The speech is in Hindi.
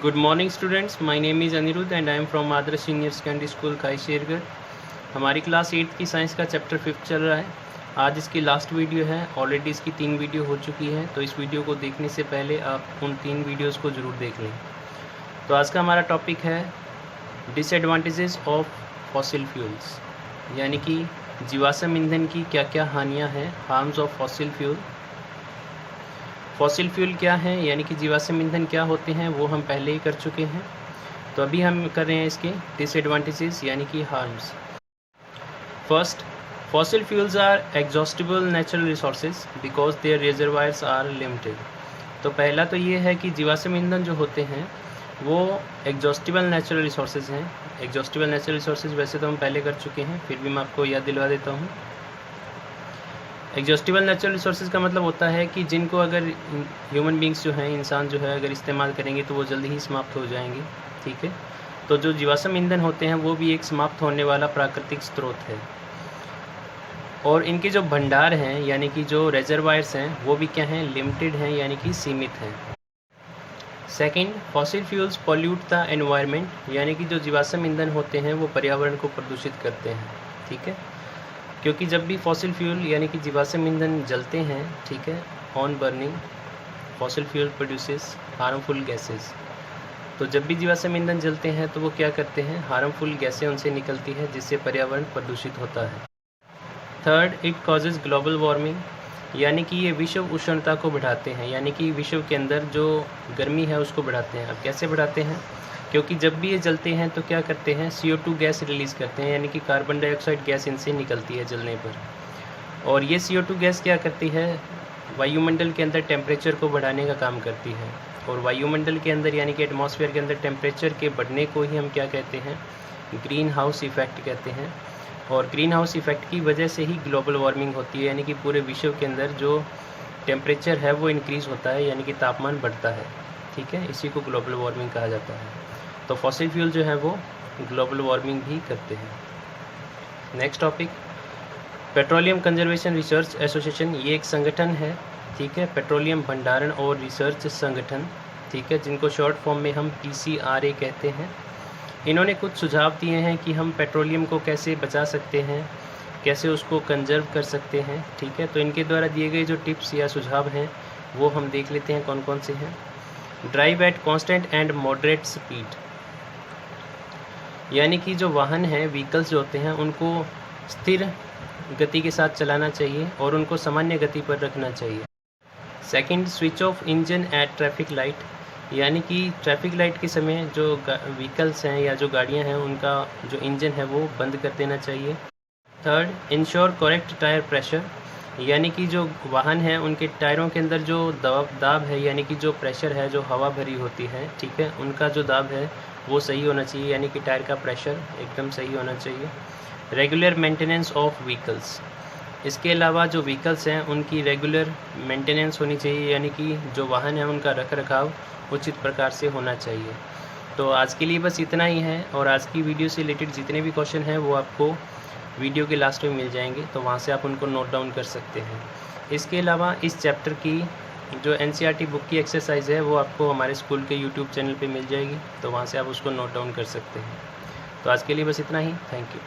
Good morning students, my name is Anirudh and I am from Adarsh Senior Secondary School खाई शेरगढ़। हमारी क्लास 8th की साइंस का चैप्टर 5 चल रहा है। आज इसकी लास्ट वीडियो है। ऑलरेडी इसकी 3 वीडियो हो चुकी है, तो इस वीडियो को देखने से पहले आप उन 3 वीडियोस को ज़रूर देख लें। तो आज का हमारा टॉपिक है डिसएडवांटेजेस ऑफ फॉसिल फ्यूल्स, यानी कि जीवाश्म ईंधन की क्या क्या हानियाँ हैं, harms of fossil fuel. Fossil fuel क्या है, यानी कि जीवाश्म ईंधन क्या होते हैं, वो हम पहले ही कर चुके हैं। तो अभी हम कर रहे हैं इसके डिसएडवांटेजेस यानी कि harms. First, fossil fuels are exhaustible natural resources because their reservoirs are limited. तो पहला तो ये है कि जीवाश्म ईंधन जो होते हैं वो एग्जॉस्टिबल नेचुरल रिसोर्सेज हैं। एग्जॉस्टिबल नेचुरल रिसोर्सेज वैसे तो हम पहले कर चुके हैं, फिर भी मैं आपको याद दिलवा देता हूँ। एग्जॉस्टिबल नेचुरल रिसोर्सेज का मतलब होता है कि जिनको अगर ह्यूमन बींग्स जो हैं, इंसान जो है, अगर इस्तेमाल करेंगे तो वो जल्दी ही समाप्त हो जाएंगे। ठीक है, तो जो जीवाश्म ईंधन होते हैं वो भी एक समाप्त होने वाला प्राकृतिक स्रोत है, और इनके जो भंडार हैं यानी कि जो रिजर्वायर्स हैं वो भी क्या हैं, लिमिटेड हैं यानी कि सीमित हैं। Second, fossil fuels pollute the environment, यानी कि जो जीवाश्म ईंधन होते हैं वो पर्यावरण को प्रदूषित करते हैं। ठीक है, क्योंकि जब भी फॉसिल फ्यूल यानी कि जीवाश्म ईंधन जलते हैं, ठीक है, on burning fossil fuel produces harmful gases. तो जब भी जीवाश्म ईंधन जलते हैं तो वो क्या करते हैं, हार्मफुल गैसें उनसे निकलती है जिससे पर्यावरण प्रदूषित होता है। Third, it causes global warming, यानी कि ये विश्व उष्णता को बढ़ाते हैं, यानी कि विश्व के अंदर जो गर्मी है उसको बढ़ाते हैं। अब कैसे बढ़ाते हैं, क्योंकि जब भी ये जलते हैं तो क्या करते हैं, CO2 गैस रिलीज़ करते हैं, यानी कि कार्बन डाइऑक्साइड गैस इनसे निकलती है जलने पर। और ये CO2 गैस क्या करती है, वायुमंडल के अंदर टेम्परेचर को बढ़ाने का काम करती है। और वायुमंडल के अंदर यानी कि एटमॉस्फेयर के अंदर टेम्परेचर के बढ़ने को ही हम क्या कहते हैं, ग्रीन हाउस इफ़ेक्ट कहते हैं। और ग्रीन हाउस इफ़ेक्ट की वजह से ही ग्लोबल वार्मिंग होती है, यानी कि पूरे विश्व के अंदर जो टेम्परेचर है वो इंक्रीज़ होता है, यानी कि तापमान बढ़ता है। ठीक है, इसी को ग्लोबल वार्मिंग कहा जाता है। तो फॉसिल फ्यूल जो है वो ग्लोबल वार्मिंग भी करते हैं। Next topic, petroleum conservation research association, ये एक संगठन है। ठीक है, पेट्रोलियम भंडारण और रिसर्च संगठन, ठीक है, जिनको शॉर्ट फॉर्म में हम PCRA कहते हैं। इन्होंने कुछ सुझाव दिए हैं कि हम पेट्रोलियम को कैसे बचा सकते हैं, कैसे उसको कंजर्व कर सकते हैं। ठीक है, तो इनके द्वारा दिए गए जो टिप्स या सुझाव हैं वो हम देख लेते हैं कौन कौन से हैं। Drive at constant and moderate speed, यानी कि जो वाहन हैं, व्हीकल्स जो होते हैं, उनको स्थिर गति के साथ चलाना चाहिए और उनको सामान्य गति पर रखना चाहिए। Second, switch off engine at traffic light, यानी कि ट्रैफिक लाइट के समय जो व्हीकल्स हैं या जो गाड़ियां हैं उनका जो इंजन है वो बंद कर देना चाहिए। Third, ensure correct tyre pressure, यानी कि जो वाहन है उनके टायरों के अंदर जो दाब है, यानी कि जो प्रेशर है, जो हवा भरी होती है, ठीक है, उनका जो दाब है वो सही होना चाहिए, यानी कि टायर का प्रेशर एकदम सही होना चाहिए। रेगुलर मेंटेनेंस ऑफ व्हीकल्स, इसके अलावा जो व्हीकल्स हैं उनकी रेगुलर मेंटेनेंस होनी चाहिए, यानी कि जो वाहन है उनका रख रखाव उचित प्रकार से होना चाहिए। तो आज के लिए बस इतना ही है, और आज की वीडियो से रिलेटेड जितने भी क्वेश्चन हैं वो आपको वीडियो के लास्ट में मिल जाएंगे, तो वहाँ से आप उनको नोट डाउन कर सकते हैं। इसके अलावा इस चैप्टर की जो NCERT बुक की एक्सरसाइज है वो आपको हमारे स्कूल के YouTube चैनल पे मिल जाएगी, तो वहाँ से आप उसको नोट डाउन कर सकते हैं। तो आज के लिए बस इतना ही, थैंक यू।